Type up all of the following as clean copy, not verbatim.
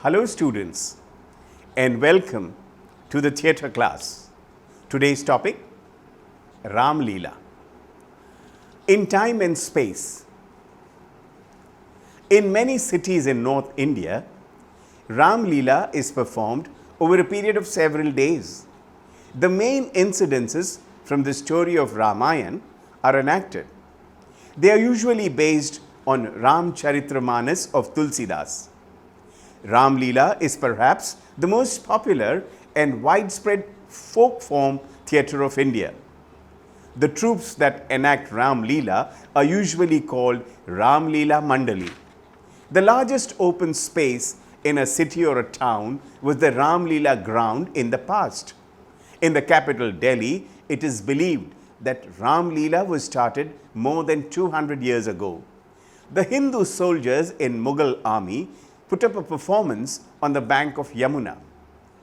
Hello students and welcome to the theatre class. Today's topic, Ramalila. In time and space. In many cities in North India, Ramalila is performed over a period of several days. The main incidences from the story of Ramayana are enacted. They are usually based on Ramcharitramanas of Tulsidas. Ramalila is perhaps the most popular and widespread folk form theatre of India. The troupes that enact Ramalila are usually called Ramalila Mandali. The largest open space in a city or a town was the Ramalila ground in the past. In the capital Delhi, it is believed that Ramalila was started more than 200 years ago. The Hindu soldiers in Mughal army put up a performance on the bank of Yamuna.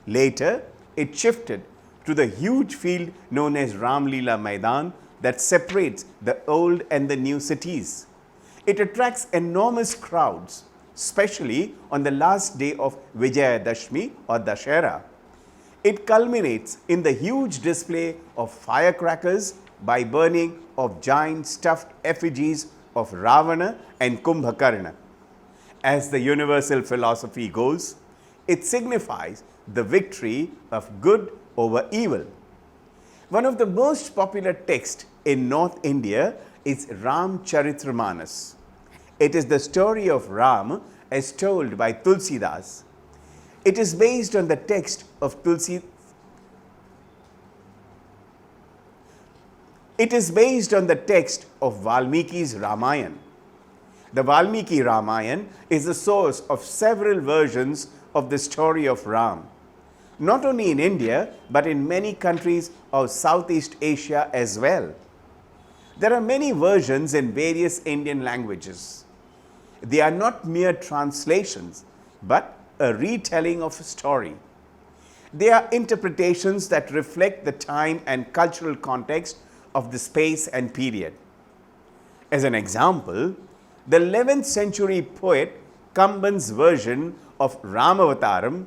Later, it shifted to the huge field known as Ramalila Maidan that separates the old and the new cities. It attracts enormous crowds, especially on the last day of Vidya-mitra or Dussehra. It culminates in the huge display of firecrackers by burning of giant stuffed effigies of Ravana and Kumbhakarna. As the universal philosophy goes, it signifies the victory of good over evil. One of the most popular texts in North India is Ramcharitramanas. It is the story of Ram as told by Tulsidas. It is based on the text of Valmiki's Ramayana. The Valmiki Ramayana is the source of several versions of the story of Ram, not only in India but in many countries of Southeast Asia as well. There are many versions in various Indian languages. They are not mere translations but a retelling of a story. They are interpretations that reflect the time and cultural context of the space and period. As an example, the 11th century poet Kamban's version of Ramavataram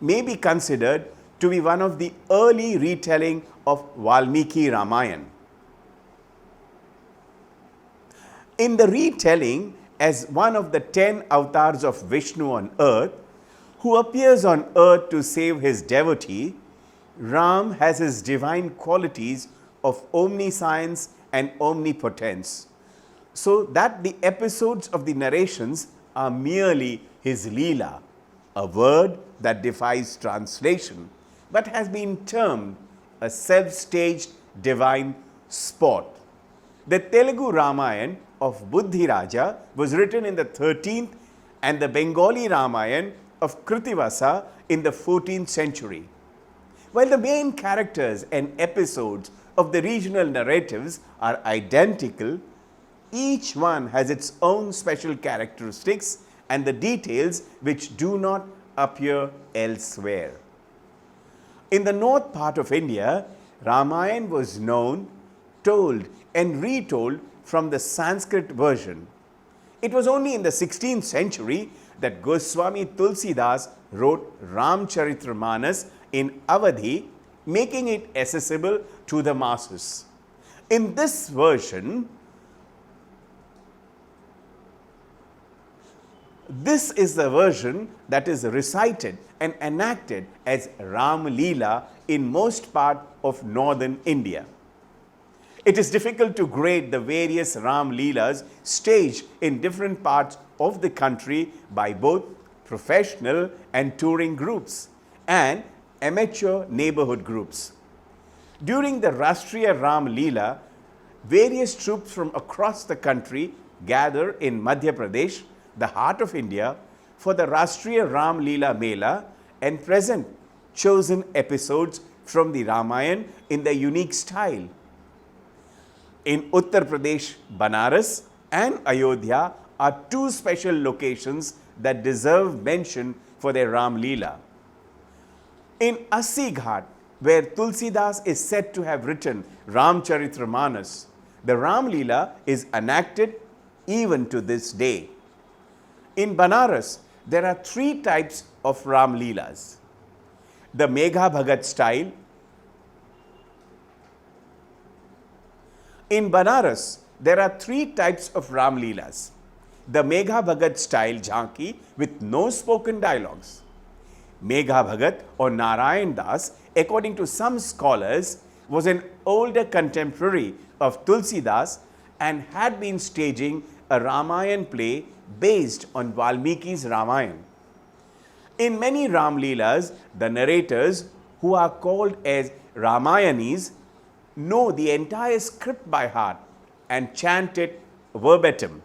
may be considered to be one of the early retelling of Valmiki Ramayana. In the retelling as one of the 10 avatars of Vishnu on earth, who appears on earth to save his devotee, Ram has his divine qualities of omniscience and omnipotence, so that the episodes of the narrations are merely his Leela, a word that defies translation, but has been termed a self-staged divine sport. The Telugu Ramayana of Buddhi Raja was written in the 13th and the Bengali Ramayana of Kritivasa in the 14th century. While the main characters and episodes of the regional narratives are identical, each one has its own special characteristics and the details which do not appear elsewhere. In the north part of India, Ramayana was known, told and retold from the Sanskrit version. It was only in the 16th century that Goswami Tulsidas wrote Ramcharitramanas in Awadhi, making it accessible to the masses. In this version, this is the version that is recited and enacted as Ramalila in most part of northern India. It is difficult to grade the various Ramalilas staged in different parts of the country by both professional and touring groups and amateur neighborhood groups. During the Rashtriya Ramalila, various troops from across the country gather in Madhya Pradesh, the heart of India, for the Rashtriya Ramalila Mela and present chosen episodes from the Ramayana in their unique style. In Uttar Pradesh, Banaras and Ayodhya are two special locations that deserve mention for their Ramalila. In Assi Ghat, where Tulsidas is said to have written Ramcharitramanas, the Ramalila is enacted even to this day. In Banaras, There are three types of Ramleelas. The Megha Bhagat style. In Banaras, there are three types of Ramleelas. The Megha Bhagat style jhanki with no spoken dialogues. Megha Bhagat or Narayan Das, according to some scholars, was an older contemporary of Tulsidas and had been staging a Ramayan play based on Valmiki's Ramayana. In many Ramleelas, the narrators, who are called as Ramayanis, know the entire script by heart and chant it verbatim,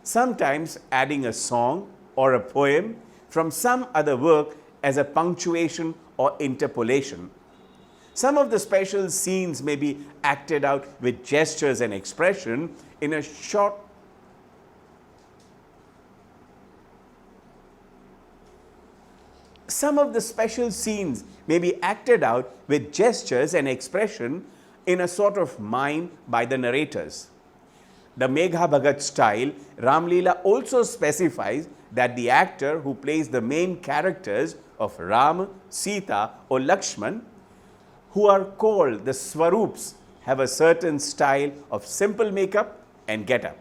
sometimes adding a song or a poem from some other work as a punctuation or interpolation. Some of the special scenes may be acted out with gestures and expression in a short Some of the special scenes may be acted out with gestures and expression in a sort of mime by the narrators. The Megha Bhagat style Ramleela also specifies that the actor who plays the main characters of Ram, Sita or Lakshman, who are called the Swarups, have a certain style of simple makeup and get-up.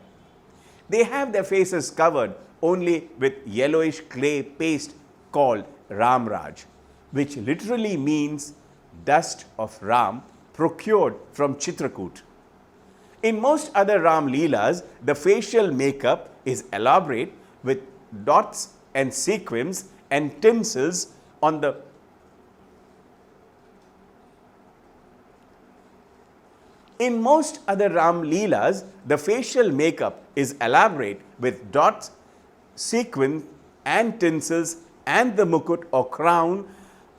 They have their faces covered only with yellowish clay paste called Ramraj, which literally means dust of Ram procured from Chitrakoot. In most other Ram Leelas, the facial makeup is elaborate with dots and sequins and tinsels on the In most other Ram Leelas, the facial makeup is elaborate with dots, sequins and tinsels, and the mukut or crown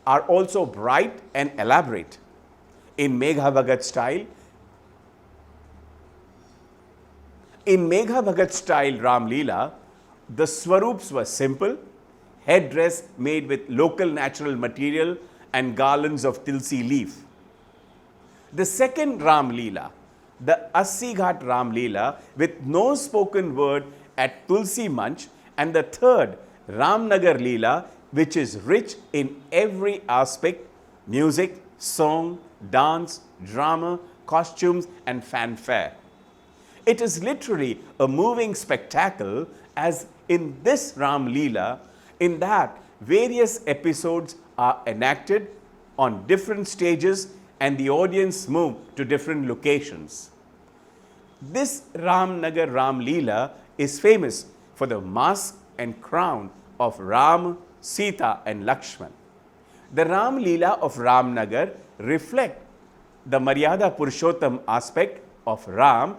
are also bright and elaborate. In Megha Bhagat style, Ram Leela, the Swarups were simple, headdress made with local natural material and garlands of tulsi leaf. The second Ram Leela, the Assi Ghat Ram Leela, with no spoken word at Tulsi Manch, and the third Ramnagar Leela, which is rich in every aspect: music, song, dance, drama, costumes and fanfare. It is literally a moving spectacle, as in this Ram Leela, in that various episodes are enacted on different stages and the audience move to different locations. This Ramnagar Ram Leela is famous for the mask and crown of Ram, Sita and Lakshman. The Ram Leela of Ramnagar reflect the Maryada Purushottam aspect of Ram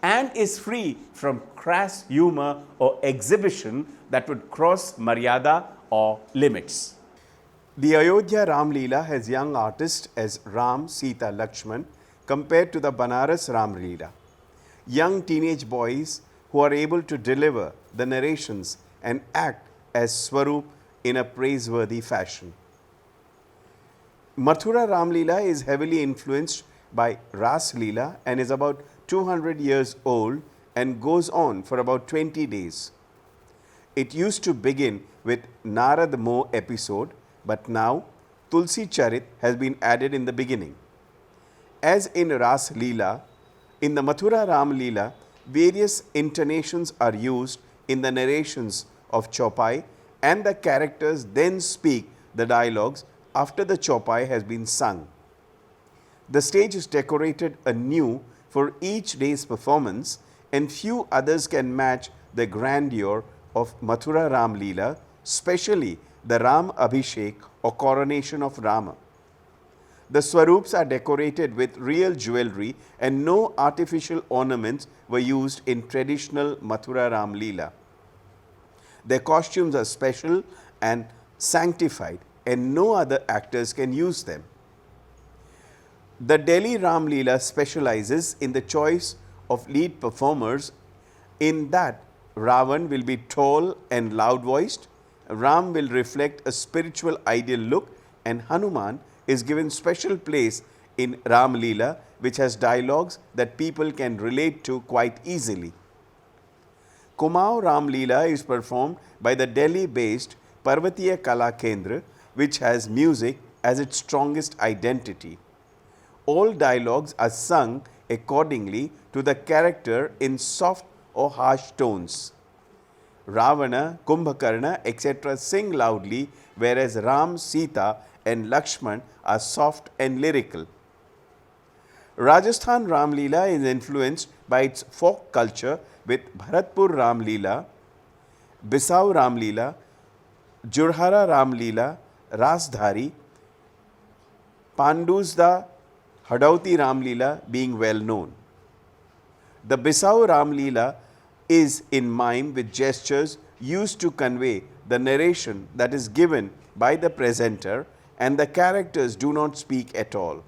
and is free from crass humor or exhibition that would cross Maryada or limits. The Ayodhya Ram Leela has young artists as Ram, Sita, Lakshman compared to the Banaras Ram Leela. Young teenage boys who are able to deliver the narrations and act as Swarup in a praiseworthy fashion. Mathura Ram Leela is heavily influenced by Ras Leela and is about 200 years old and goes on for about 20 days. It used to begin with Narad Mo episode, but now Tulsi Charit has been added in the beginning. As in Ras Leela, in the Mathura Ram Leela, various intonations are used in the narrations of Chaupai, and the characters then speak the dialogues after the Chaupai has been sung. The stage is decorated anew for each day's performance, and few others can match the grandeur of Mathura Ram Leela, especially the Ram Abhishek or coronation of Rama. The Swarups are decorated with real jewelry and no artificial ornaments were used in traditional Mathura Ram Leela. Their costumes are special and sanctified, and no other actors can use them. The Delhi Ram Leela specializes in the choice of lead performers, in that Ravan will be tall and loud voiced, Ram will reflect a spiritual ideal look, and Hanuman is given special place in Ram Leela, which has dialogues that people can relate to quite easily. Kumaon Ramalila is performed by the Delhi-based Parvatiya Kala Kendra, which has music as its strongest identity. All dialogues are sung accordingly to the character in soft or harsh tones. Ravana, Kumbhakarna, etc. sing loudly, whereas Ram, Sita and Lakshman are soft and lyrical. Rajasthan Ramalila is influenced by its folk culture with Bharatpur Ramalila, Bisau Ramalila, Jurhara Ramalila, Rasdhari, Panduzda, Hadauti Ramalila being well known. The Bisau Ramalila is in mime with gestures used to convey the narration that is given by the presenter, and the characters do not speak at all.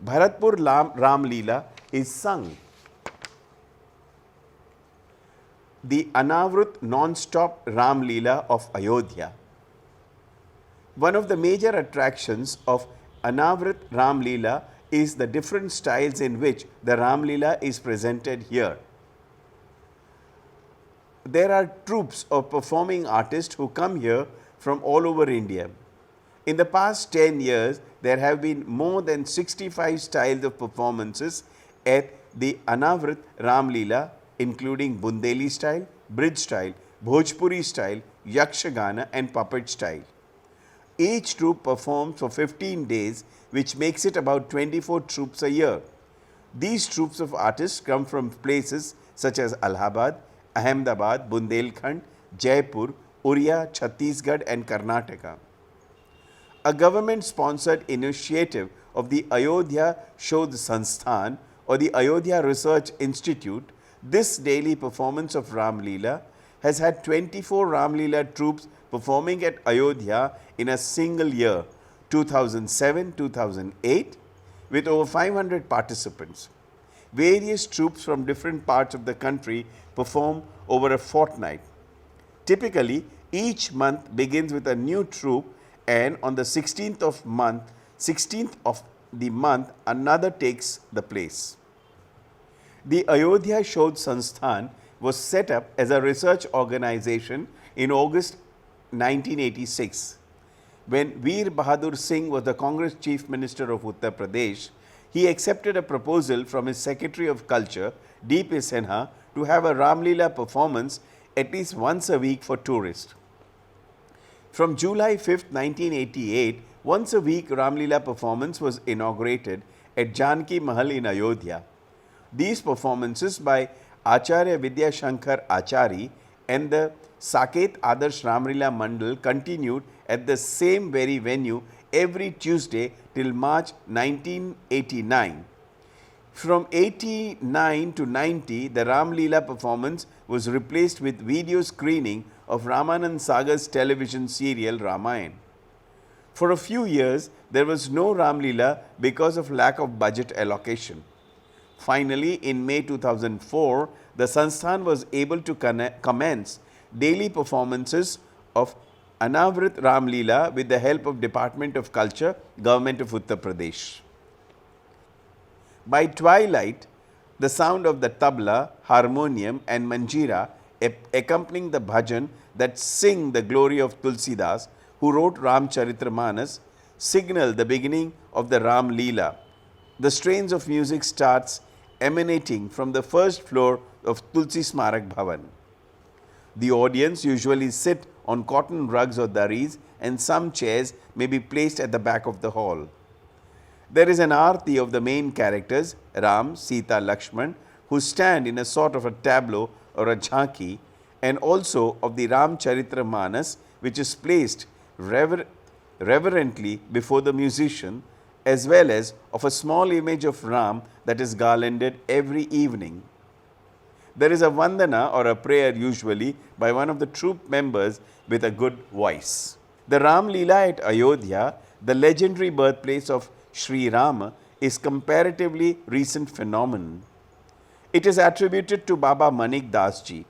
Bharatpur Ramalila is sung. The Anavrut non-stop Ramalila of Ayodhya. One of the major attractions of Anavrut Ramalila is the different styles in which the Ramalila is presented here. There are troops of performing artists who come here from all over India. In the past 10 years, there have been more than 65 styles of performances at the Anavrut Ramalila, including Bundeli style, Bridge style, Bhojpuri style, Yakshagana and puppet style. Each troupe performs for 15 days, which makes it about 24 troupes a year. These troupes of artists come from places such as Allahabad, Ahmedabad, Bundelkhand, Jaipur, Oriya, Chhattisgarh and Karnataka. A government-sponsored initiative of the Ayodhya Shodh Sansthan or the Ayodhya Research Institute, this daily performance of Ramalila has had 24 Ramalila troupes performing at Ayodhya in a single year, 2007-2008, with over 500 participants. Various troupes from different parts of the country perform over a fortnight. Typically, each month begins with a new troupe, and on the 16th of the month, another takes the place. The Ayodhya Shodh Sansthan was set up as a research organization in August 1986. When Veer Bahadur Singh was the Congress Chief Minister of Uttar Pradesh, he accepted a proposal from his Secretary of Culture, D.P. Sinha, to have a Ramalila performance at least once a week for tourists. From July 5, 1988, once a week Ramalila performance was inaugurated at Janki Mahal in Ayodhya. These performances by Acharya Vidya Shankar Achari and the Saket Adarsh Ramalila Mandal continued at the same very venue every Tuesday till March 1989. From 89 to 90, the Ramalila performance was replaced with video screening of Ramanand Sagar's television serial Ramayan. For a few years, there was no Ramalila because of lack of budget allocation. Finally, in May 2004, the Sansthan was able to commence daily performances of Anavrut Ramalila with the help of Department of Culture, Government of Uttar Pradesh. By twilight, the sound of the tabla, harmonium and manjira accompanying the bhajan that sing the glory of Tulsidas, who wrote Ramcharitramanas, signal the beginning of the Ram Leela. The strains of music starts emanating from the first floor of Tulsi Smarak Bhavan. The audience usually sit on cotton rugs or daris, and some chairs may be placed at the back of the hall. There is an arti of the main characters, Ram, Sita, Lakshman, who stand in a sort of a tableau or a jhanki, and also of the Ramcharitramanas, which is placed reverently before the musician, as well as of a small image of Ram that is garlanded every evening. There is a vandana or a prayer usually by one of the troupe members with a good voice. The Ram Leela at Ayodhya, the legendary birthplace of Sri Rama, is comparatively recent phenomenon. It is attributed to Baba Manik Das ji,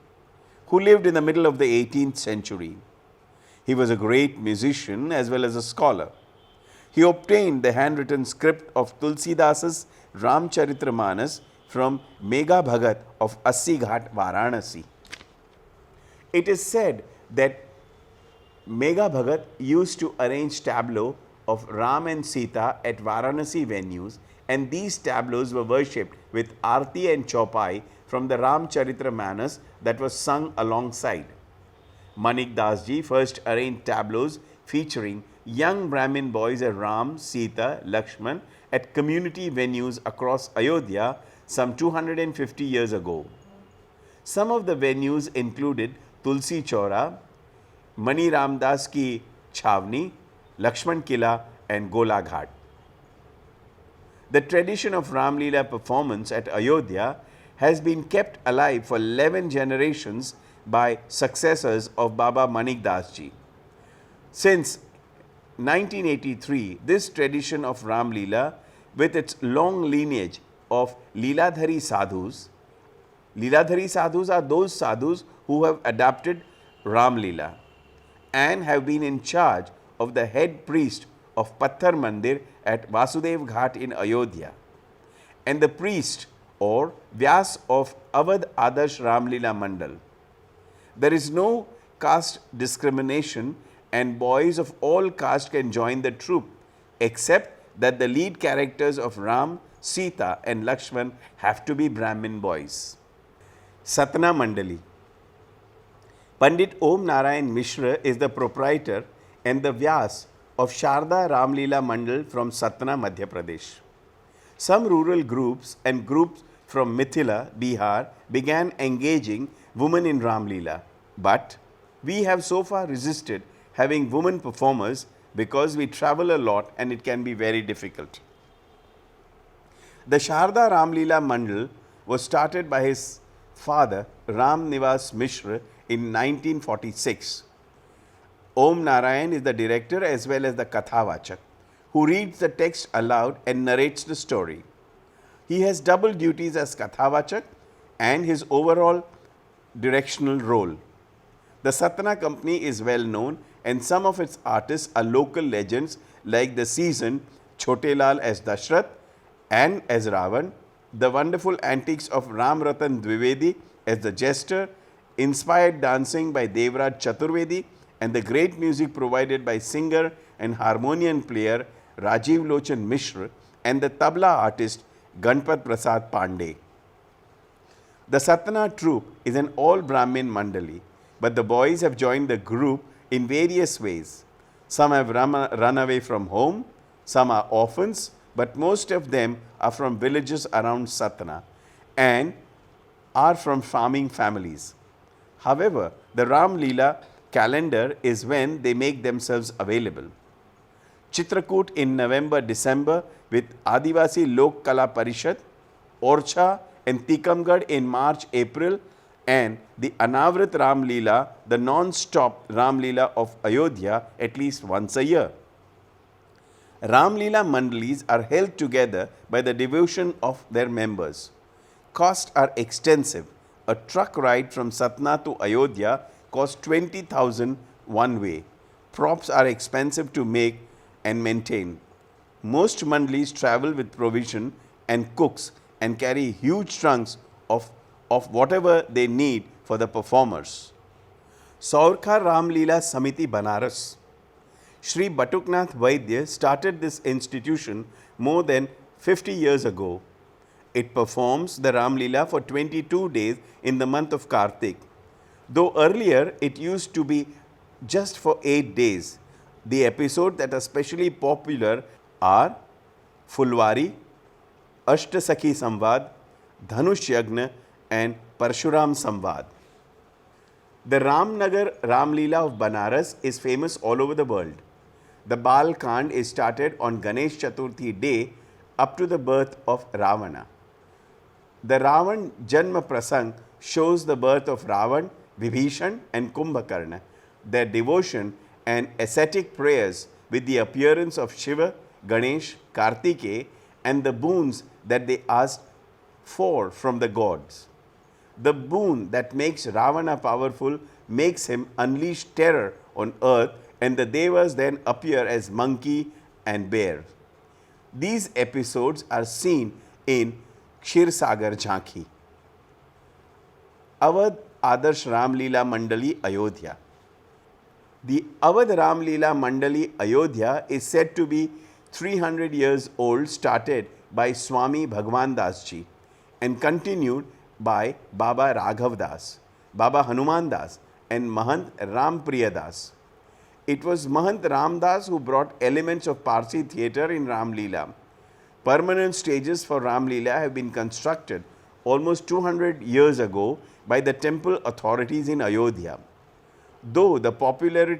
who lived in the middle of the 18th century. He was a great musician as well as a scholar. He obtained the handwritten script of Tulsidasa's Ramcharitramanas from Megha Bhagat of Assi Ghat, Varanasi. It is said that Megha Bhagat used to arrange tableaux of Ram and Sita at Varanasi venues, and these tableaus were worshipped with Aarti and Chaupai from the Ramcharitra Manas that was sung alongside. Manik Das ji first arranged tableaus featuring young Brahmin boys as Ram, Sita, Lakshman at community venues across Ayodhya some 250 years ago. Some of the venues included Tulsi Chaura, Mani Ramdas ki Chhavni, Lakshman Kila and Gola Ghat. The tradition of Ramalila performance at Ayodhya has been kept alive for 11 generations by successors of Baba Manik Das ji. Since 1983, this tradition of Ramalila, with its long lineage of Leeladhari sadhus are those sadhus who have adapted Ramalila and have been in charge of the head priest of Patthar Mandir at Vasudev Ghat in Ayodhya, and the priest or Vyas of Awadh Adarsh Ramalila Mandal. There is no caste discrimination and boys of all castes can join the troupe, except that the lead characters of Ram, Sita and Lakshman have to be Brahmin boys. Satna Mandali. Pandit Om Narayan Mishra is the proprietor and the Vyas of Sharda Ramalila Mandal from Satna, Madhya Pradesh. Some rural groups and groups from Mithila, Bihar began engaging women in Ramalila, but we have so far resisted having women performers because we travel a lot and it can be very difficult. The Sharda Ramalila Mandal was started by his father Ram Nivas Mishra in 1946. Om Narayan is the director as well as the Kathavachak, who reads the text aloud and narrates the story. He has double duties as Kathavachak and his overall directional role. The Satna company is well known and some of its artists are local legends like the seasoned Chotelal as Dashrath and as Ravan, the wonderful antics of Ram Ratan Dwivedi as the jester, inspired dancing by Devraj Chaturvedi, and the great music provided by singer and harmonium player Rajiv Lochan Mishra and the tabla artist Ganpat Prasad Pandey. The Satna troupe is an all Brahmin Mandali, but the boys have joined the group in various ways. Some have run away from home, some are orphans, but most of them are from villages around Satna and are from farming families. However, the Ramalila calendar is when they make themselves available. Chitrakoot in November-December with Adivasi Lok Kala Parishad, Orcha and Tikamgarh in March-April, and the Anavrit Ramalila, the non-stop Ramalila of Ayodhya, at least once a year. Ramalila Mandalis are held together by the devotion of their members. Costs are extensive. A truck ride from Satna to Ayodhya costs 20,000 one way. Props are expensive to make and maintain. Most Mandalis travel with provision and cooks and carry huge trunks of whatever they need for the performers. Saurkha Ramalila Samiti Banaras. Shri Batuknath Vaidya started this institution more than 50 years ago. It performs the Ramalila for 22 days in the month of Kartik. Though earlier it used to be just for 8 days. The episodes that are especially popular are Fulwari, Ashtasakhi Samvad, Dhanush Yagna and Parshuram Samvad. The Ramnagar Ramalila of Banaras is famous all over the world. The Bal Kand is started on Ganesh Chaturthi day up to the birth of Ravana. The Ravan Janma Prasang shows the birth of Ravan, Vibhishan and Kumbhakarna, their devotion and ascetic prayers with the appearance of Shiva, Ganesh, Kartikeya and the boons that they asked for from the gods. The boon that makes Ravana powerful makes him unleash terror on earth, and the Devas then appear as monkey and bear. These episodes are seen in Kshirsagar Jhanki. Awadh Adarsh Ramalila Mandali, Ayodhya. The Awadh Ramalila Mandali, Ayodhya is said to be 300 years old, started by Swami Bhagwan Das ji and continued by Baba Raghav Das, Baba Hanuman Das and Mahant Ram Priya Das. It was Mahant Ram Das who brought elements of Parsi theatre in Ramalila. Permanent stages for Ramalila have been constructed almost 200 years ago by the temple authorities in Ayodhya. Though the popularity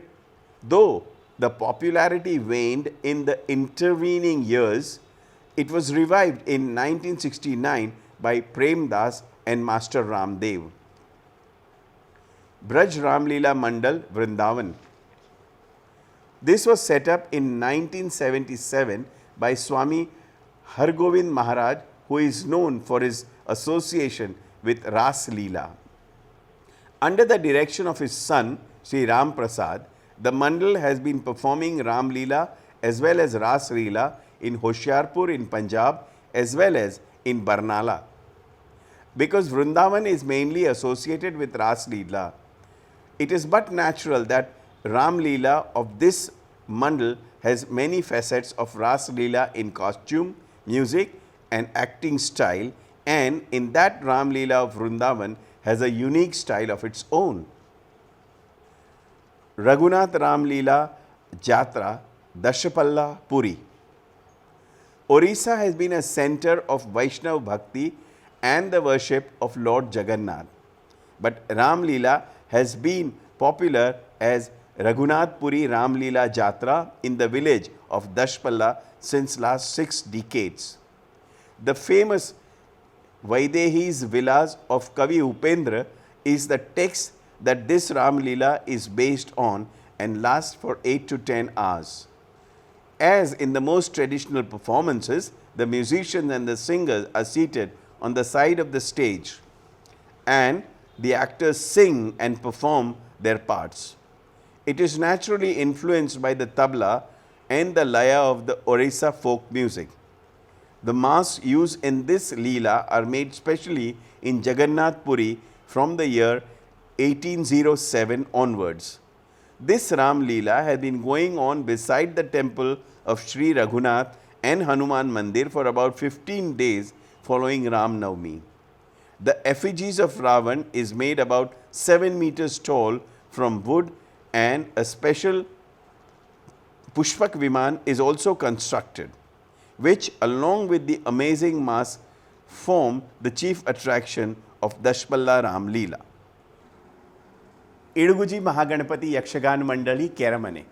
waned in the intervening years, it was revived in 1969 by Prem Das and Master Ramdev. Braj Ramalila Mandal, Vrindavan. This was set up in 1977 by Swami Hargovind Maharaj, who is known for his association with Ras Leela. Under the direction of his son, Sri Ram Prasad, the Mandal has been performing Ram Leela as well as Ras Leela in Hoshiarpur in Punjab as well as in Barnala. Because Vrindavan is mainly associated with Ras Leela, it is but natural that Ram Leela of this Mandal has many facets of Ras Leela in costume, music and acting style, and in that Ram Leela of Vrindavan has a unique style of its own. Raghunath Ramalila Jatra, Dashapalla, Puri. Orissa has been a center of Vaishnav Bhakti and the worship of Lord Jagannath. But Ramalila has been popular as Raghunath Puri Ramalila Jatra in the village of Dashpalla since last 6 decades. The famous Vaidehi's Villas of Kavi Upendra is the text that this Ramalila is based on and lasts for 8 to 10 hours. As in the most traditional performances, the musicians and the singers are seated on the side of the stage and the actors sing and perform their parts. It is naturally influenced by the tabla and the laya of the Orissa folk music. The masks used in this Leela are made specially in Jagannath Puri from the year 1807 onwards. This Ram Leela has been going on beside the temple of Sri Raghunath and Hanuman Mandir for about 15 days following Ram Navami. The effigies of Ravan is made about 7 meters tall from wood, and a special Pushpak Viman is also constructed, which along with the amazing mask form the chief attraction of Dashpalla Ram Leela. Iduguji Mahaganapati Yakshagan Mandali, Keramane.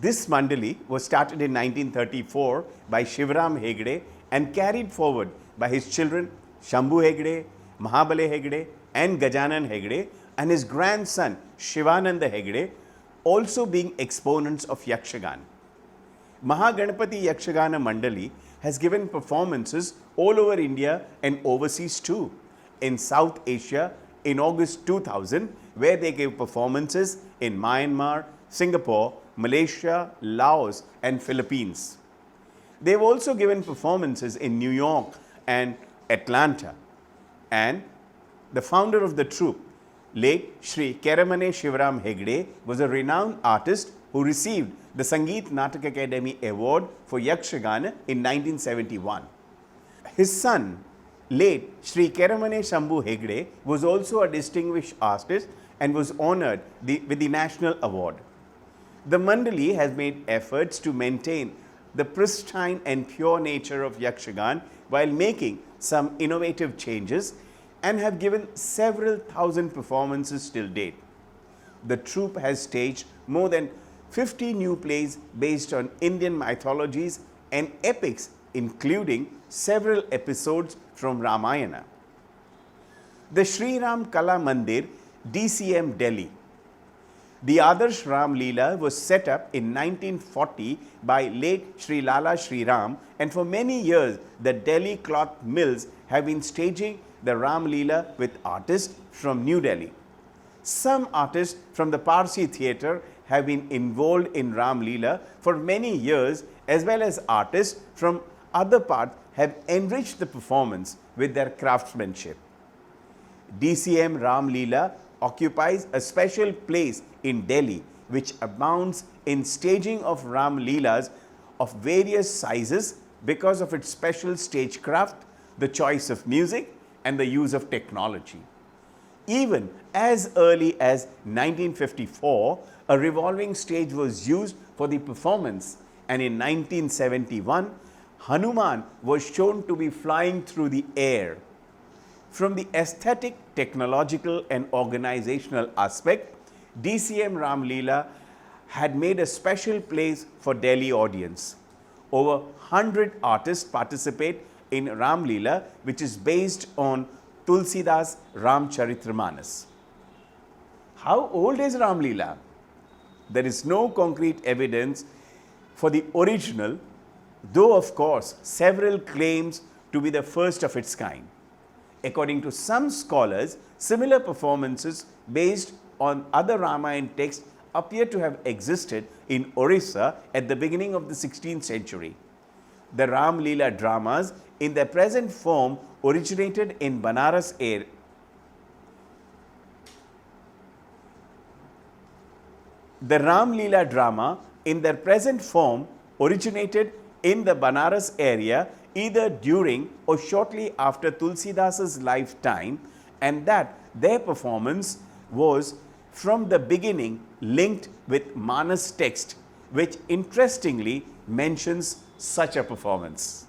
This Mandali was started in 1934 by Shivram Hegde and carried forward by his children Shambhu Hegde, Mahabale Hegde and Gajanan Hegde, and his grandson Shivananda Hegde, also being exponents of Yakshagan. Mahaganapati Yakshagana Mandali has given performances all over India and overseas too. In South Asia in August 2000, where they gave performances in Myanmar, Singapore, Malaysia, Laos and Philippines. They have also given performances in New York and Atlanta. And the founder of the troupe, late Shri Keramane Shivram Hegde, was a renowned artist who received the Sangeet Natak Academy Award for Yakshagana in 1971. His son, late Shri Keramane Shambhu Hegde, was also a distinguished artist and was honored with the National Award. The Mandali has made efforts to maintain the pristine and pure nature of Yakshagan while making some innovative changes and have given several thousand performances till date. The troupe has staged more than 50 new plays based on Indian mythologies and epics, including several episodes from Ramayana. The Sri Ram Kala Mandir, DCM, Delhi. The Adarsh Ram Leela was set up in 1940 by late Sri Lala Sri Ram, and for many years the Delhi cloth mills have been staging the Ram Leela with artists from New Delhi. Some artists from the Parsi theatre have been involved in Ram Leela for many years, as well as artists from other parts have enriched the performance with their craftsmanship. DCM Ramalila occupies a special place in Delhi, which abounds in staging of Ramalilas of various sizes because of its special stagecraft, the choice of music, and the use of technology. Even as early as 1954, a revolving stage was used for the performance, and in 1971, Hanuman was shown to be flying through the air. From the aesthetic, technological, and organizational aspect, DCM Ramalila had made a special place for Delhi audience. Over 100 artists participate in Ramalila, which is based on Tulsidas Ramcharitramanas. How old is Ramalila? There is no concrete evidence for the original, though of course several claims to be the first of its kind. According to some scholars, similar performances based on other Ramayana texts appear to have existed in Orissa at the beginning of the 16th century. The Ramalila dramas in their present form originated in Banaras area. The Ramalila drama in their present form originated in the Banaras area either during or shortly after Tulsidasa's lifetime, and that their performance was from the beginning linked with Manas text, which interestingly mentions such a performance.